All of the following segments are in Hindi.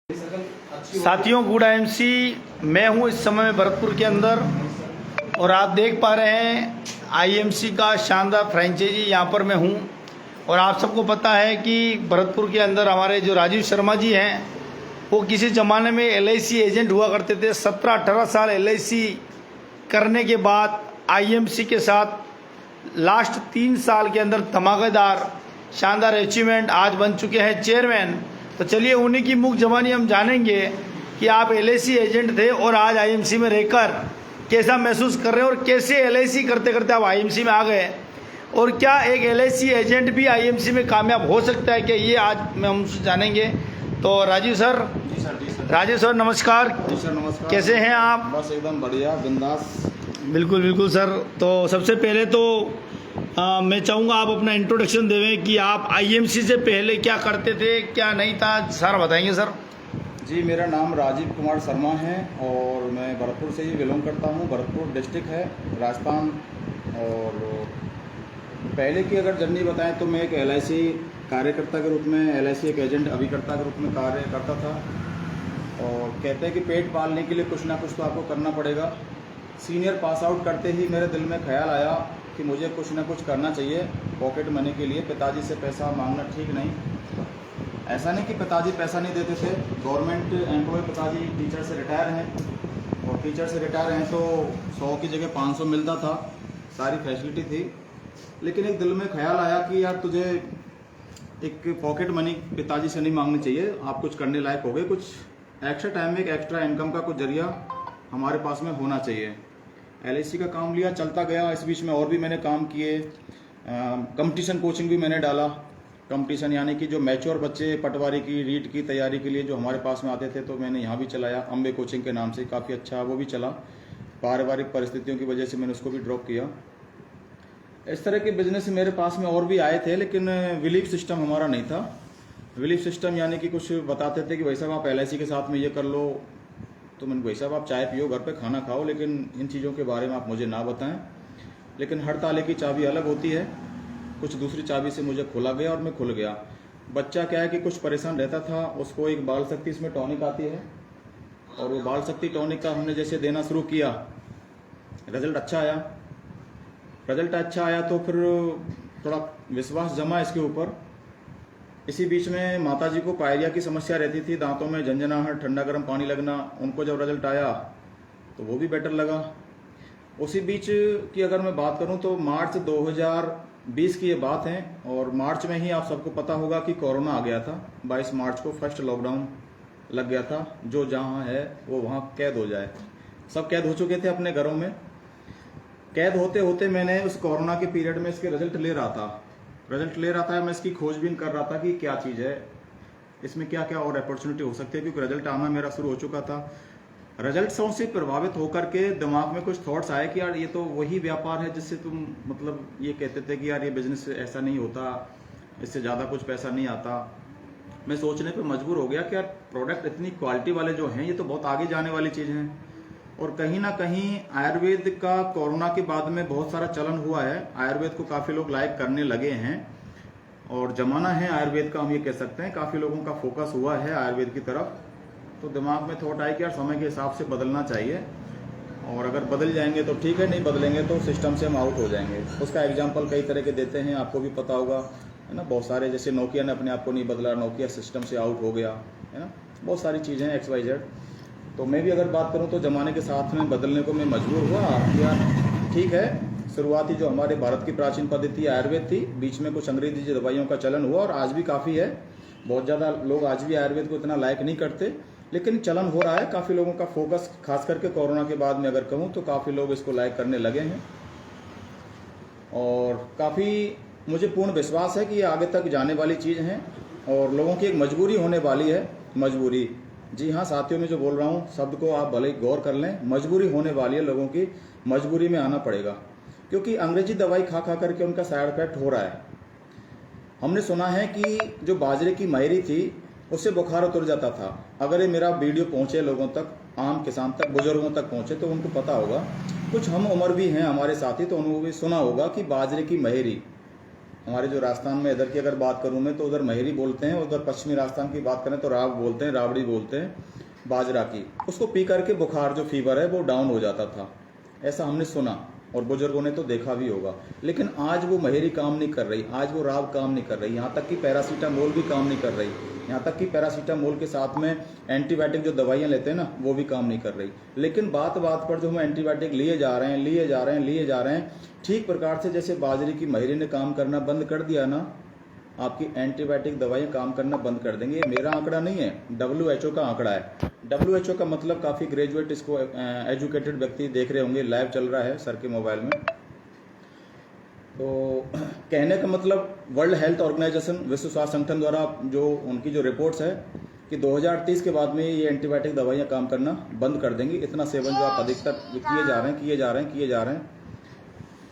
साथियों, गुड आईएमसी मैं हूं इस समय भरतपुर के अंदर और आप देख पा रहे हैं आईएमसी का शानदार फ्रेंचाइजी यहां पर मैं हूं। और आप सबको पता है कि भरतपुर के अंदर हमारे जो राजीव शर्मा जी हैं वो किसी ज़माने में एलआईसी एजेंट हुआ करते थे। 17-18 साल एलआईसी करने के बाद आईएमसी के साथ लास्ट 3 साल के अंदर धमाकेदार शानदार अचीवमेंट आज बन चुके हैं चेयरमैन। तो चलिए उन्हीं की मुख जबानी हम जानेंगे कि आप एलआईसी एजेंट थे और आज आईएमसी में रहकर कैसा महसूस कर रहे हैं और कैसे एलआईसी करते करते आप आईएमसी में आ गए, और क्या एक एलआईसी एजेंट भी आईएमसी में कामयाब हो सकता है, क्या ये आज मैं हमसे जानेंगे। तो राजीव सर। जी सर। राजेश सर नमस्कार। जी सर नमस्कार। कैसे हैं आप? बस एकदम बढ़िया बिंदास। बिल्कुल बिल्कुल सर। तो सबसे पहले तो मैं चाहूँगा आप अपना इंट्रोडक्शन देवें कि आप आईएमसी से पहले क्या करते थे, क्या नहीं था, सारा बताएंगे सर। जी मेरा नाम राजीव कुमार शर्मा है और मैं भरतपुर से ही बिलोंग करता हूँ। भरतपुर डिस्ट्रिक्ट है राजस्थान। और पहले की अगर जर्नी बताएं तो मैं एक एलआईसी कार्यकर्ता के रूप में, एलआईसी एक एजेंट अभिकर्ता के रूप में कार्य करता था। और कहते हैं कि पेट पालने के लिए कुछ ना कुछ तो आपको करना पड़ेगा। सीनियर पास आउट करते ही मेरे दिल में ख्याल आया कि मुझे कुछ ना कुछ करना चाहिए पॉकेट मनी के लिए। पिताजी से पैसा मांगना ठीक नहीं। ऐसा नहीं कि पिताजी पैसा नहीं देते थे, गवर्नमेंट एम्प्लॉय पिताजी टीचर से रिटायर हैं और टीचर से रिटायर हैं तो 100 की जगह 500 मिलता था, सारी फैसिलिटी थी। लेकिन एक दिल में ख्याल आया कि यार तुझे एक पॉकेट मनी पिताजी से नहीं मांगनी चाहिए, आप कुछ करने लायक हो गए, कुछ एक्स्ट्रा टाइम में एक एक्स्ट्रा इनकम का कुछ जरिया हमारे पास में होना चाहिए। एलआईसी का काम लिया, चलता गया। इस बीच में और भी मैंने काम किए। कंपटीशन कोचिंग भी मैंने डाला। कंपटीशन यानी कि जो मैच्योर बच्चे पटवारी की, रीट की तैयारी के लिए जो हमारे पास में आते थे तो मैंने यहाँ भी चलाया। अम्बे कोचिंग के नाम से काफ़ी अच्छा वो भी चला। पारिवारिक परिस्थितियों की वजह से मैंने उसको भी ड्रॉप किया। इस तरह के बिजनेस मेरे पास में और भी आए थे, लेकिन बिलीफ सिस्टम हमारा नहीं था। बिलीफ सिस्टम यानी कि कुछ बताते थे कि भाई साहब आप एलआईसी के साथ में ये कर लो, तो मैंने भाई साहब आप चाय पियो, घर पे खाना खाओ, लेकिन इन चीज़ों के बारे में आप मुझे ना बताएं। लेकिन हर ताले की चाबी अलग होती है। कुछ दूसरी चाबी से मुझे खोला गया और मैं खुल गया। बच्चा क्या है कि कुछ परेशान रहता था, उसको एक बाल शक्ति इसमें टॉनिक आती है और वो बाल शक्ति टॉनिक का हमने जैसे देना शुरू किया, रिजल्ट अच्छा आया। तो फिर थोड़ा विश्वास जमा इसके ऊपर। इसी बीच में माताजी को पायरिया की समस्या रहती थी, दांतों में झंझनाहट, ठंडा गर्म पानी लगना। उनको जब रिजल्ट आया तो वो भी बेटर लगा। उसी बीच की अगर मैं बात करूं तो मार्च 2020 की ये बात है और मार्च में ही आप सबको पता होगा कि कोरोना आ गया था। 22 मार्च को फर्स्ट लॉकडाउन लग गया था। जो जहां है वो वहां कैद हो जाए। सब कैद हो चुके थे अपने घरों में। कैद होते होते मैंने उस कोरोना के पीरियड में इसके रिजल्ट ले रहा था। मैं इसकी खोजबीन कर रहा था कि क्या चीज़ है, इसमें क्या क्या और अपॉर्चुनिटी हो सकती है, क्योंकि रिजल्ट आना मेरा शुरू हो चुका था। रिजल्ट्सों से प्रभावित होकर के दिमाग में कुछ थॉट्स आए कि यार ये तो वही व्यापार है जिससे तुम मतलब ये कहते थे कि यार ये बिजनेस ऐसा नहीं होता, इससे ज़्यादा कुछ पैसा नहीं आता। मैं सोचने पर मजबूर हो गया कि यार प्रोडक्ट इतनी क्वालिटी वाले जो हैं ये तो बहुत आगे जाने वाली चीज़ हैं। और कहीं ना कहीं आयुर्वेद का कोरोना के बाद में बहुत सारा चलन हुआ है। आयुर्वेद को काफ़ी लोग लाइक करने लगे हैं और जमाना है आयुर्वेद का, हम ये कह सकते हैं। काफ़ी लोगों का फोकस हुआ है आयुर्वेद की तरफ। तो दिमाग में थॉट आया कि यार समय के हिसाब से बदलना चाहिए और अगर बदल जाएंगे तो ठीक है, नहीं बदलेंगे तो सिस्टम से हम आउट हो जाएंगे। उसका एग्जाम्पल कई तरह के देते हैं, आपको भी पता होगा, है ना। बहुत सारे, जैसे नोकिया ने अपने आप को नहीं बदला, नोकिया सिस्टम से आउट हो गया, है ना। बहुत सारी चीज़ें XYZ। तो मैं भी अगर बात करूं तो ज़माने के साथ में बदलने को मैं मजबूर हुआ कि यार ठीक है। शुरुआती जो हमारे भारत की प्राचीन पद्धति आयुर्वेद थी, बीच में कुछ अंग्रेजी दवाइयों का चलन हुआ और आज भी काफ़ी है। बहुत ज़्यादा लोग आज भी आयुर्वेद को इतना लायक नहीं करते, लेकिन चलन हो रहा है। काफ़ी लोगों का फोकस, खास करके कोरोना के बाद में अगर कहूँ तो काफ़ी लोग इसको लायक करने लगे हैं और काफ़ी मुझे पूर्ण विश्वास है कि ये आगे तक जाने वाली चीज़ है और लोगों की एक मजबूरी होने वाली है। मजबूरी, जी हाँ साथियों, में जो बोल रहा हूँ शब्द को आप भले ही गौर कर लें। मजबूरी होने वाली है लोगों की, मजबूरी में आना पड़ेगा, क्योंकि अंग्रेजी दवाई खा खा करके उनका साइड इफेक्ट हो रहा है। हमने सुना है कि जो बाजरे की महरी थी उससे बुखार उतर जाता था। अगर ये मेरा वीडियो पहुंचे लोगों तक, आम किसान तक, बुजुर्गों तक पहुंचे तो उनको पता होगा। कुछ हम उम्र भी हैं हमारे साथी, तो उन्होंने भी सुना होगा कि बाजरे की महरी हमारे जो राजस्थान में इधर की अगर बात करूं मैं तो उधर महरी बोलते हैं, उधर पश्चिमी राजस्थान की बात करें तो राब बोलते हैं, राबड़ी बोलते हैं बाजरा की। उसको पी करके बुखार जो फीवर है वो डाउन हो जाता था, ऐसा हमने सुना और बुजुर्गों ने तो देखा भी होगा। लेकिन आज वो महरी काम नहीं कर रही, आज वो राब काम नहीं कर रही, यहाँ तक कि पैरासीटामोल भी काम नहीं कर रही, यहाँ तक कि पैरासीटामोल के साथ में एंटीबायोटिक जो दवाइयाँ लेते हैं ना वो भी काम नहीं कर रही। लेकिन बात बात पर जो हम एंटीबायोटिक लिए जा रहे हैं ठीक प्रकार से जैसे बाजरे की महरी ने काम करना बंद कर दिया ना, आपकी एंटीबायोटिक दवाइयाँ काम करना बंद कर देंगे। ये मेरा आंकड़ा नहीं है, WHO का आंकड़ा है। WHO का मतलब काफ़ी ग्रेजुएट, इसको एजुकेटेड व्यक्ति देख रहे होंगे, लाइव चल रहा है सर के मोबाइल में। तो कहने का मतलब वर्ल्ड हेल्थ ऑर्गेनाइजेशन, विश्व स्वास्थ्य संगठन द्वारा जो उनकी जो रिपोर्ट्स है कि 2030 के बाद में ये एंटीबायोटिक दवाइयाँ काम करना बंद कर देंगी। इतना सेवन जो आप अधिकतर किए जा रहे हैं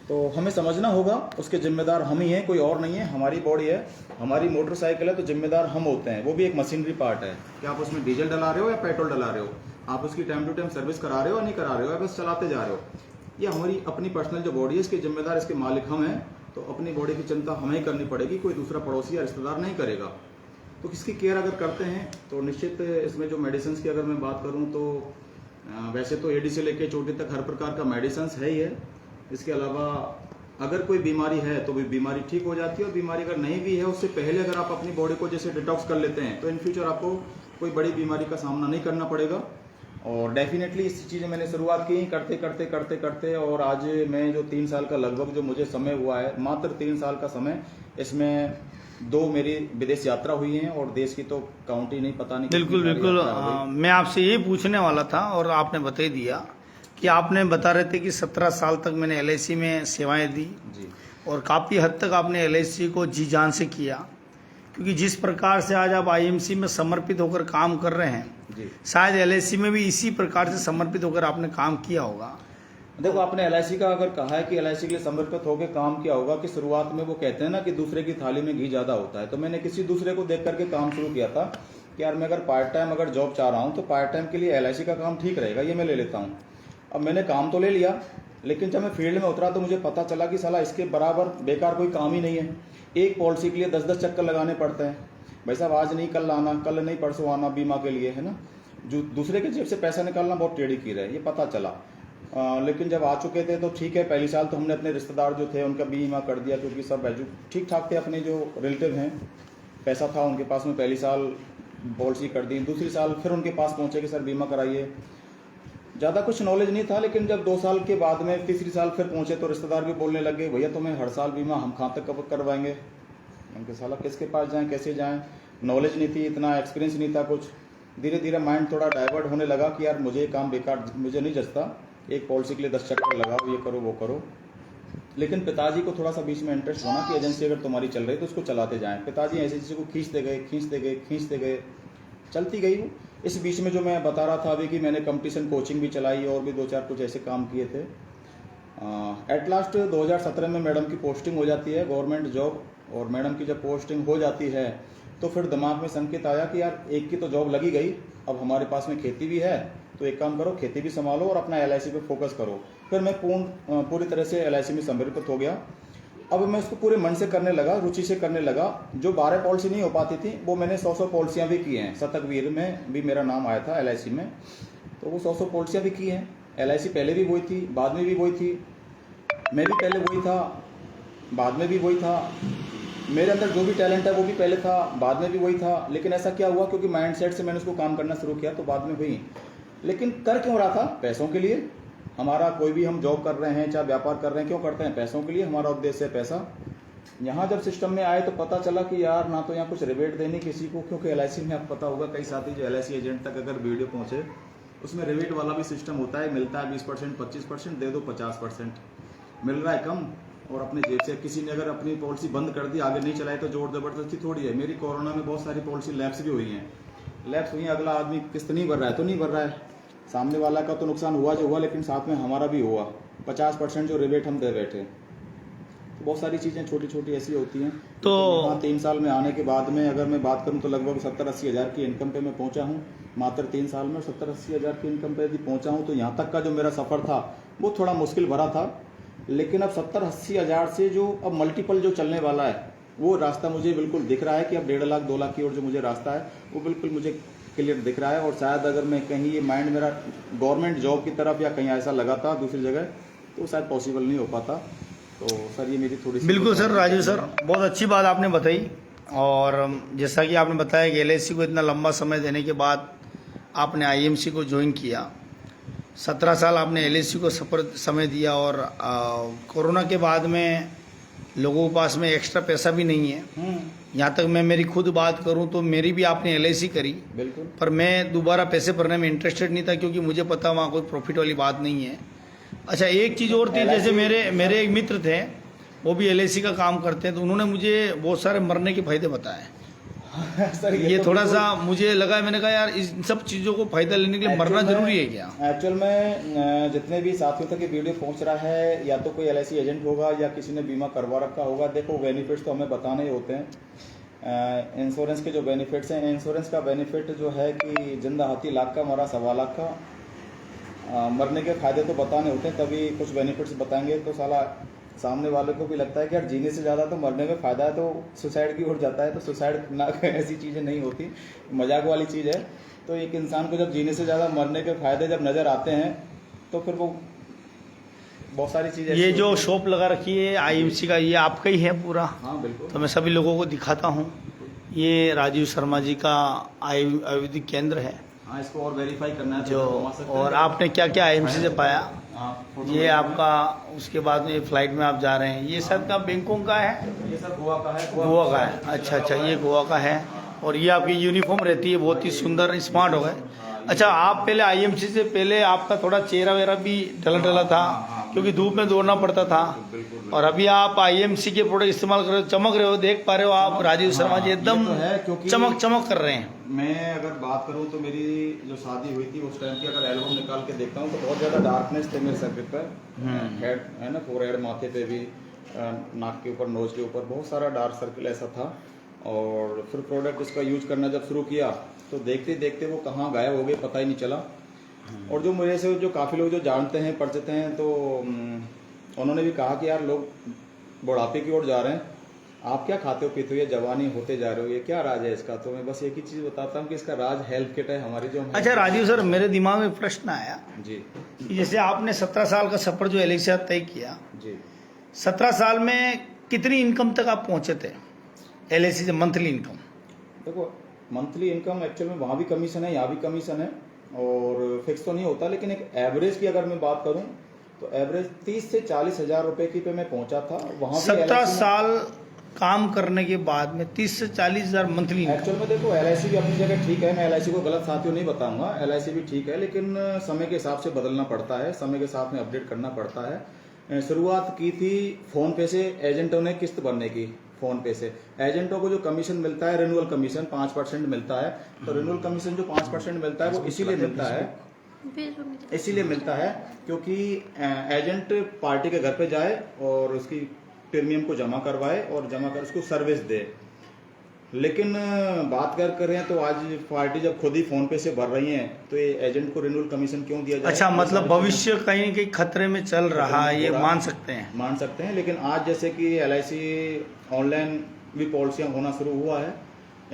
तो हमें समझना होगा उसके जिम्मेदार हम ही हैं, कोई और नहीं है। हमारी बॉडी है, हमारी मोटरसाइकिल है, तो जिम्मेदार हम होते हैं। वो भी एक मशीनरी पार्ट है कि आप उसमें डीजल डला रहे हो या पेट्रोल डला रहे हो, आप उसकी टाइम टू टाइम सर्विस करा रहे हो या नहीं करा रहे हो, या बस चलाते जा रहे हो। ये हमारी अपनी पर्सनल जो बॉडी है, इसके जिम्मेदार, इसके मालिक हम हैं। तो अपनी बॉडी की चिंता हमें ही करनी पड़ेगी, कोई दूसरा पड़ोसी या रिश्तेदार नहीं करेगा। तो इसकी केयर अगर करते हैं तो निश्चित इसमें जो मेडिसिन की अगर मैं बात करूँ तो वैसे तो एडी से लेकर चोटी तक हर प्रकार का मेडिसिन है ही है। इसके अलावा अगर कोई बीमारी है तो भी बीमारी ठीक हो जाती है, और बीमारी अगर नहीं भी है उससे पहले अगर आप अपनी बॉडी को जैसे डिटॉक्स कर लेते हैं तो इन फ्यूचर आपको कोई बड़ी बीमारी का सामना नहीं करना पड़ेगा। और डेफिनेटली इस चीज़ें मैंने शुरुआत की करते और आज मैं जो 3 साल का लगभग जो मुझे समय हुआ है, मात्र 3 साल का समय, इसमें 2 मेरी विदेश यात्रा हुई हैं और देश की तो काउंट ही नहीं, पता नहीं। बिल्कुल मैं आपसे ये पूछने वाला था और आपने बता दिया कि आपने बता रहे थे कि 17 साल तक मैंने LIC में सेवाएं दी जी, और काफ़ी हद तक आपने LIC को जी जान से किया, क्योंकि जिस प्रकार से आज आप IMC में समर्पित होकर काम कर रहे हैं जी। शायद LIC में भी इसी प्रकार से समर्पित होकर आपने काम किया होगा। देखो, आपने LIC का अगर कहा है कि LIC के लिए समर्पित होकर काम किया होगा, कि शुरुआत में वो कहते हैं ना कि दूसरे की थाली में घी ज़्यादा होता है, तो मैंने किसी दूसरे को देख करके काम शुरू किया था कि यार मैं अगर पार्ट टाइम अगर जॉब चाह रहा हूँ तो पार्ट टाइम के लिए LIC का काम ठीक रहेगा, ये मैं ले लेता हूँ। अब मैंने काम तो ले लिया, लेकिन जब मैं फील्ड में उतरा तो मुझे पता चला कि साला इसके बराबर बेकार कोई काम ही नहीं है। एक पॉलिसी के लिए 10-10 चक्कर लगाने पड़ते हैं। भाई साहब, आज नहीं कल आना, कल नहीं परसों आना बीमा के लिए, है ना। जो दूसरे के जेब से पैसा निकालना बहुत टेढ़ी की है, ये पता चला। लेकिन जब आ चुके थे तो ठीक है, पहली साल तो हमने अपने रिश्तेदार जो थे उनका बीमा कर दिया, क्योंकि सब ठीक ठाक थे। अपने जो रिलेटिव हैं, पैसा था उनके पास में, पहली साल पॉलिसी कर दी। दूसरी साल फिर उनके पास पहुँचे कि सर बीमा कराइए। ज़्यादा कुछ नॉलेज नहीं था, लेकिन जब 2 साल के बाद में तीसरी साल फिर पहुंचे तो रिश्तेदार भी बोलने लगे, भैया तुम्हें हर साल बीमा हम कहाँ तक कब करवाएंगे। उनके साला किसके पास जाएं, कैसे जाएं, नॉलेज नहीं थी, इतना एक्सपीरियंस नहीं था कुछ। धीरे धीरे माइंड थोड़ा डाइवर्ट होने लगा कि यार मुझे काम बेकार, मुझे नहीं जचता, एक पॉलिसी के लिए 10 चक्कर लगाओ, ये करो वो करो। लेकिन पिताजी को थोड़ा सा बीच में इंटरेस्ट बना कि एजेंसी अगर तुम्हारी चल रही तो उसको चलाते जाएँ। पिताजी ऐसी चीज़ों को खींचते गए, चलती गई वो। इस बीच में जो मैं बता रहा था अभी कि मैंने कंपटीशन कोचिंग भी चलाई और भी 2-4 कुछ ऐसे काम किए थे। एट लास्ट 2017 में मैडम की पोस्टिंग हो जाती है, गवर्नमेंट जॉब। और मैडम की जब पोस्टिंग हो जाती है तो फिर दिमाग में संकेत आया कि यार एक की तो जॉब लगी गई, अब हमारे पास में खेती भी है, तो एक काम करो, खेती भी संभालो और अपना LIC पे फोकस करो। फिर मैं पूरी तरह से LIC में समर्पित हो गया। अब मैं इसको पूरे मन से करने लगा, रुचि से करने लगा। जो 12 पॉलिसी नहीं हो पाती थी वो मैंने 100 पॉलिसियाँ भी की हैं। शतकवीर में भी मेरा नाम आया था LIC में, तो वो 100 पॉलिसियाँ भी की हैं। LIC पहले भी वही थी, बाद में भी वही थी, मैं भी पहले वही था, बाद में भी वही था। मेरे अंदर जो भी टैलेंट है वो भी पहले था, बाद में भी वही था। लेकिन ऐसा क्या हुआ, क्योंकि माइंडसेट से मैंने उसको काम करना शुरू किया तो बाद में हुई। लेकिन कर क्यों रहा था? पैसों के लिए। हमारा कोई भी हम जॉब कर रहे हैं चाहे व्यापार कर रहे हैं, क्यों करते हैं? पैसों के लिए। हमारा उद्देश्य है पैसा। यहाँ जब सिस्टम में आए तो पता चला कि यार ना तो यहाँ कुछ रिबेट देनी किसी को, क्योंकि LIC में आपको पता होगा कई साथी जो LIC एजेंट तक अगर वीडियो पहुँचे उसमें रिबेट वाला भी सिस्टम होता है। मिलता है 20%, 25%, दे दो 50%। मिल रहा है कम और अपने जेब से। किसी ने अगर अपनी पॉलिसी बंद कर दी, आगे नहीं चलाई, तो जोर जबरदस्ती थोड़ी है। मेरी कोरोना में बहुत सारी पॉलिसी लैप्स भी हुई हैं। लैप्स हुई हैं, अगला आदमी किस्त नहीं भर रहा है तो नहीं भर रहा है, सामने वाला का तो नुकसान हुआ जो हुआ, लेकिन साथ में हमारा भी हुआ। 50% जो रिबेट हम दे बैठे। तो बहुत सारी चीज़ें छोटी छोटी ऐसी होती हैं। तो 3 साल में आने के बाद में अगर मैं बात करूं तो लगभग 70-80 हज़ार की इनकम पे मैं पहुंचा हूं। मात्र 3 साल में 70-80 हज़ार की इनकम पे यदि पहुंचा हूं तो यहाँ तक का जो मेरा सफ़र था वो थोड़ा मुश्किल भरा था। लेकिन अब 70-80 हज़ार से जो अब मल्टीपल जो चलने वाला है वो रास्ता मुझे बिल्कुल दिख रहा है कि अब 1.5 लाख 2 लाख की ओर जो मुझे रास्ता है वो बिल्कुल मुझे क्लियर दिख रहा है। और शायद अगर मैं कहीं ये माइंड मेरा गवर्नमेंट जॉब की तरफ या कहीं ऐसा लगा था दूसरी जगह तो शायद पॉसिबल नहीं हो पाता। तो सर ये मेरी थोड़ी सी बिल्कुल सर, राजीव सर बहुत अच्छी बात आपने बताई। और जैसा कि आपने बताया कि एलआईसी को इतना लंबा समय देने के बाद आपने आईएमसी को ज्वाइन किया, 17 साल आपने एलआईसी को समय दिया। और कोरोना के बाद में लोगों के पास में एक्स्ट्रा पैसा भी नहीं है। यहाँ तक मैं मेरी खुद बात करूँ तो मेरी भी आपने एलआईसी करी, बिल्कुल, पर मैं दोबारा पैसे भरने में इंटरेस्टेड नहीं था क्योंकि मुझे पता वहाँ कोई प्रॉफिट वाली बात नहीं है। अच्छा, एक चीज़ और थी, जैसे मेरे एक मित्र थे वो भी एलआईसी का काम करते हैं, तो उन्होंने मुझे बहुत सारे मरने के फायदे बताए। सर ये थोड़ा सा मुझे लगा, मैंने कहा यार इन सब चीज़ों को फायदा लेने के लिए मरना जरूरी है क्या? एक्चुअल में जितने भी साथियों तक ये वीडियो पहुंच रहा है या तो कोई एलआईसी एजेंट होगा या किसी ने बीमा करवा रखा होगा। देखो बेनिफिट्स तो हमें बताने ही होते हैं। इंश्योरेंस के जो बेनिफिट्स हैं, इंश्योरेंस का बेनिफिट जो है कि जिंदा हाथी लाख का, मरा 1.25 लाख का। मरने के फायदे तो बताने होते हैं, तभी कुछ बेनिफिट्स बताएंगे तो साला सामने वाले को भी लगता है कि यार जीने से ज़्यादा तो मरने में फ़ायदा है, तो सुसाइड की ओर जाता है। तो सुसाइड ना ऐसी चीज़ें नहीं होती, मजाक वाली चीज़ है। तो एक इंसान को जब जीने से ज़्यादा मरने के फ़ायदे जब नज़र आते हैं तो फिर वो बहुत सारी चीज़ें। ये जो शॉप लगा रखी है आईएमसी का, ये आपका ही है पूरा? हाँ बिल्कुल। तो मैं सभी लोगों को दिखाता हूँ, ये राजीव शर्मा जी का आयुर्वेदिक केंद्र है। हाँ, इसको और वेरीफाई करना है जो तो और आपने क्या क्या आईएमसी से पाया? फोटो ये आपका, उसके बाद में फ्लाइट में आप जा रहे हैं, ये सब का बैंकॉक का है? ये सर गोवा का है। गोवा का है, अच्छा अच्छा, ये गोवा का है। और ये आपकी यूनिफॉर्म रहती है, बहुत ही सुंदर, स्मार्ट हो गए। अच्छा, आप पहले आईएमसी से पहले आपका थोड़ा चेहरा वेरा भी डला डला था क्योंकि धूप में दौड़ना पड़ता था, और अभी आप आईएमसी के प्रोडक्ट इस्तेमाल कर रहे हो, चमक रहे हो, देख पा रहे हो आप राजीव शर्मा जी एकदम चमक चमक कर रहे हैं। मैं अगर बात करूं तो मेरी जो शादी हुई थी उस टाइम की अगर एल्बम निकाल के देखता हूं तो बहुत ज़्यादा डार्कनेस थे मेरे सर पर, हेड है ना, फोरहेड, माथे पे भी, नाक के ऊपर, नोज के ऊपर बहुत सारा डार्क सर्कल ऐसा था। और फिर प्रोडक्ट इसका यूज करना जब शुरू किया तो देखते देखते वो कहाँ गायब हो गए पता ही नहीं चला। और जो मेरे से जो काफ़ी लोग जो जानते हैं, परिचित हैं, तो उन्होंने भी कहा कि यार लोग बुढ़ापे की ओर जा रहे हैं, आप क्या खाते हो पीते हो, ये जवानी होते जा रहे हो, ये क्या राज है इसका? तो मैं बस एक ही चीज़ बताता हूँ कि इसका राज हेल्थ किट है हमारी जो। अच्छा राजीव सर, मेरे दिमाग में प्रश्न आया जी, कि जैसे आपने 17 साल का सफर जो एलआईसी से तय किया, जी, 17 साल में कितनी इनकम तक आप पहुंचे थे एलआईसी से, मंथली इनकम? देखो मंथली इनकम एक्चुअल में वहाँ भी कमीशन है, यहाँ भी कमीशन है, और फिक्स तो नहीं होता, लेकिन एक एवरेज की अगर मैं बात करूँ तो एवरेज 30 से 40 हज़ार रुपए की पे मैं पहुंचा था। वहाँ 17 साल काम करने के बाद में 30 से 40 हज़ार मंथली इनकम। एक्चुअल में देखो एलआईसी भी अपनी जगह ठीक है, मैं एलआईसी को गलत साथियों नहीं बताऊंगा, एलआईसी भी ठीक है, लेकिन समय के हिसाब से बदलना पड़ता है, समय के साथ में अपडेट करना पड़ता है। शुरुआत की थी फोन पे से, एजेंटों ने किस्त भरने की, फोन पे से एजेंटों को जो कमीशन मिलता है, रिन्यूअल कमीशन 5% मिलता है। तो रिन्यूअल कमीशन जो 5% मिलता है वो इसीलिए मिलता है क्योंकि एजेंट पार्टी के घर पे जाए और उसकी प्रीमियम को जमा करवाए और जमा कर उसको सर्विस दे। लेकिन बात करें तो आज पार्टी जब खुद ही फोन पे से भर रही हैं तो ये एजेंट को रिन्यूअल कमीशन क्यों दिया जाए? अच्छा, मतलब भविष्य कहीं न कहीं खतरे में चल रहा है, ये मान सकते हैं। लेकिन आज जैसे कि एलआईसी ऑनलाइन भी पॉलिसियां होना शुरू हुआ है,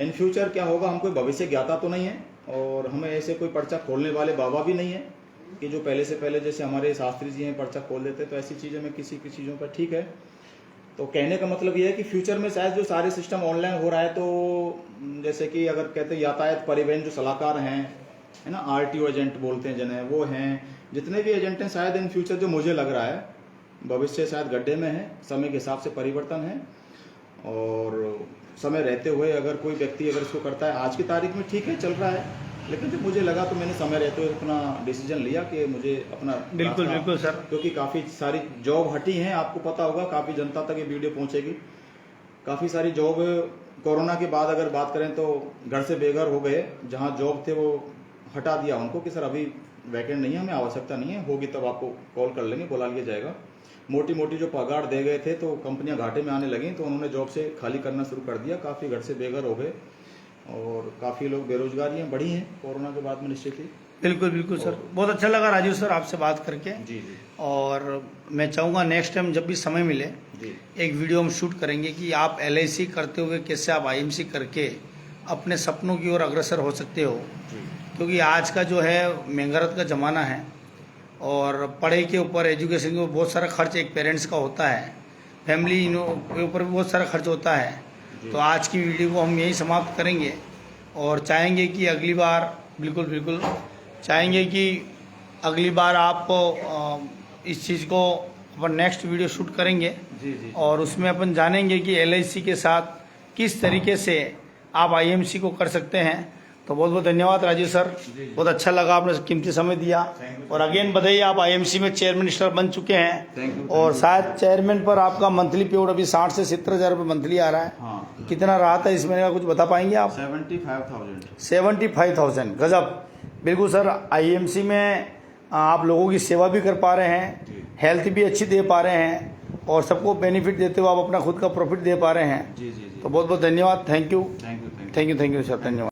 इन फ्यूचर क्या होगा हम कोई भविष्य ज्ञाता तो नहीं है, और हमें ऐसे कोई पर्चा खोलने वाले बाबा भी नहीं है कि जो पहले से पहले जैसे हमारे शास्त्री जी हैं पर्चा खोल देते, तो ऐसी चीज़ों में किसी की चीज़ों पर ठीक है। तो कहने का मतलब ये है कि फ्यूचर में शायद जो सारे सिस्टम ऑनलाइन हो रहा है, तो जैसे कि अगर कहते हैं यातायात परिवहन जो सलाहकार हैं, है ना, आरटीओ एजेंट बोलते हैं जिन्हें, वो हैं, जितने भी एजेंट हैं, शायद इन फ्यूचर जो मुझे लग रहा है भविष्य शायद गड्ढे में है, समय के हिसाब से परिवर्तन है। और समय रहते हुए अगर कोई व्यक्ति अगर इसको करता है, आज की तारीख में ठीक है चल रहा है, लेकिन जब मुझे लगा तो मैंने समय रहते हुए अपना डिसीजन लिया कि मुझे अपना बिल्कुल सर, क्योंकि काफ़ी सारी जॉब हटी हैं, आपको पता होगा, काफ़ी जनता तक ये वीडियो पहुंचेगी। काफ़ी सारी जॉब कोरोना के बाद अगर बात करें तो घर से बेघर हो गए, जहां जॉब थे वो हटा दिया उनको कि सर अभी वैकेंट नहीं है, हमें आवश्यकता नहीं है, होगी तब आपको कॉल कर लेंगे, बुला लिया जाएगा। मोटी मोटी जो पगार दे गए थे तो कंपनियां घाटे में आने लगी, तो उन्होंने जॉब से खाली करना शुरू कर दिया, काफ़ी घर से बेघर हो गए। और काफ़ी लोग बेरोजगारियाँ बढ़ी हैं कोरोना के बाद में निश्चित ही। बिल्कुल बिल्कुल सर, बहुत अच्छा लगा राजीव सर आपसे बात करके। जी जी और मैं चाहूँगा नेक्स्ट टाइम जब भी समय मिले जी एक वीडियो हम शूट करेंगे कि आप LIC करते हुए कैसे आप IMC करके अपने सपनों की ओर अग्रसर हो सकते हो। जी क्योंकि आज का जो है महंगाई का ज़माना है और पढ़ाई के ऊपर, एजुकेशन के ऊपर बहुत सारा खर्च एक पेरेंट्स का होता है, फैमिली के ऊपर भी बहुत सारा खर्च होता है। तो आज की वीडियो को हम यहीं समाप्त करेंगे और चाहेंगे कि अगली बार, बिल्कुल बिल्कुल चाहेंगे कि अगली बार आप इस चीज़ को अपन नेक्स्ट वीडियो शूट करेंगे जी जी और उसमें अपन जानेंगे कि LIC के साथ किस तरीके से आप IMC को कर सकते हैं। तो बहुत बहुत धन्यवाद राजीव सर, बहुत अच्छा लगा, आपने कीमती समय दिया। और अगेन बधाई, आप IMC में चेयरमैन मिनिस्टर बन चुके हैं और शायद चेयरमैन पर आपका मंथली पेमेंट अभी 60 से 70,000 रुपये मंथली आ रहा है। हाँ, कितना रहा था इस महीने का, कुछ बता पाएंगे आप? 75,000। गजब, बिल्कुल सर। IMC में आप लोगों की सेवा भी कर पा रहे हैं, हेल्थ भी अच्छी दे पा रहे हैं और सबको बेनिफिट देते हुए आप अपना खुद का प्रॉफिट दे पा रहे हैं। जी जी जी तो बहुत बहुत धन्यवाद, thank you thank you thank you sir, धन्यवाद।